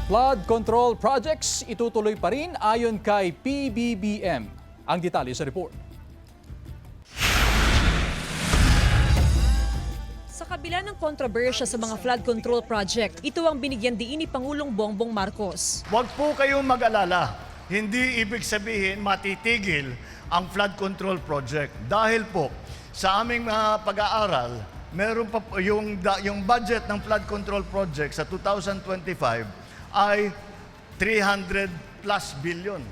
Flood control projects itutuloy pa rin ayon kay PBBM. Ang detalye sa report. Sa kabila ng kontrobersya sa mga flood control project, ito ang binigyan diin ni Pangulong Bongbong Marcos. Huwag po kayong mag-alala. Hindi ibig sabihin matitigil ang flood control project. Dahil po sa aming pag-aaral, meron pa po yung budget ng flood control project sa 2025 ay 300 plus billion.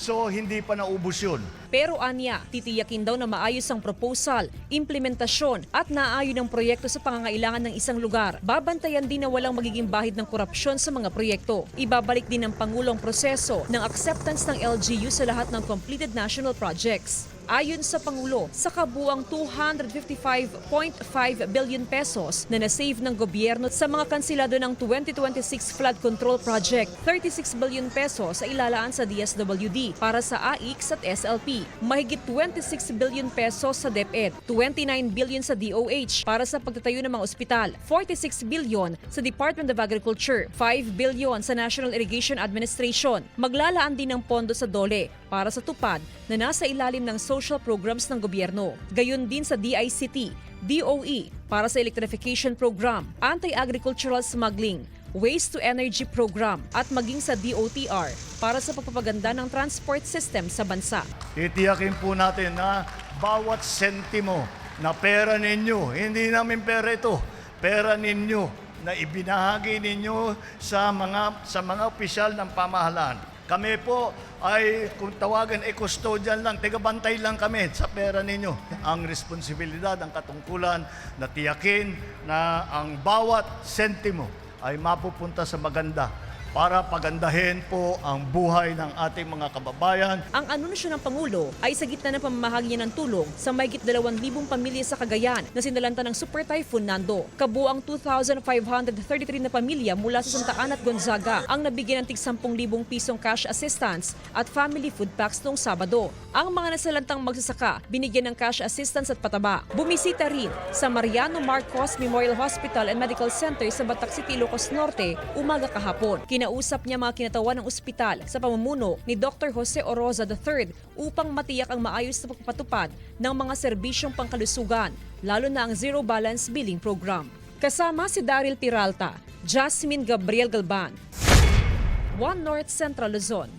So hindi pa naubos yun. Pero anya, titiyakin daw na maayos ang proposal, implementasyon at naayon ng proyekto sa pangangailangan ng isang lugar. Babantayan din na walang magiging bahid ng korupsyon sa mga proyekto. Ibabalik din ng Pangulo ang proseso ng acceptance ng LGU sa lahat ng completed national projects. Ayon sa Pangulo, sa kabuang 255.5 billion pesos na nasave ng gobyerno sa mga kansilado ng 2026 flood control project, 36 billion pesos ay ilalaan sa DSWD para sa AIX at SLP, mahigit 26 billion pesos sa DepEd, 29 billion sa DOH para sa pagtatayo ng mga ospital, 46 billion sa Department of Agriculture, 5 billion sa National Irrigation Administration. Maglalaan din ng pondo sa DOLE para sa tupad na nasa ilalim ng social programs ng gobyerno. Gayon din sa DICT, DOE para sa electrification program, anti-agricultural smuggling, waste-to-energy program at maging sa DOTR para sa pagpapaganda ng transport system sa bansa. Titiyakin po natin na bawat sentimo na pera ninyo, hindi namin pera ito, pera ninyo na ibinahagi ninyo sa mga opisyal ng pamahalaan. Kami po ay, kung tawagan, custodian lang, tagabantay lang kami sa pera ninyo. Ang responsibilidad, ang katungkulan na tiyakin na ang bawat sentimo ay mapupunta sa maganda para pagandahin po ang buhay ng ating mga kababayan. Ang anunsyo ng Pangulo ay sa gitna ng pamamahagi niya ng tulong sa mahigit 2,000 pamilya sa Cagayan na sinalanta ng Super Typhoon Nando. Kabuang 2,533 na pamilya mula sa Santa Ana at Gonzaga ang nabigyan ng tig 10,000 pisong cash assistance at family food packs noong Sabado. Ang mga nasalantang magsasaka binigyan ng cash assistance at pataba. Bumisita rin sa Mariano Marcos Memorial Hospital and Medical Center sa Batac City, Ilocos Norte umaga kahapon. Kinausap niya mga kinatawan ng ospital sa pamumuno ni Dr. Jose Oroza III upang matiyak ang maayos na pagpapatupad ng mga serbisyong pangkalusugan, lalo na ang Zero Balance Billing Program. Kasama si Daryl Peralta, Jasmine Gabriel Galban, One North Central Luzon.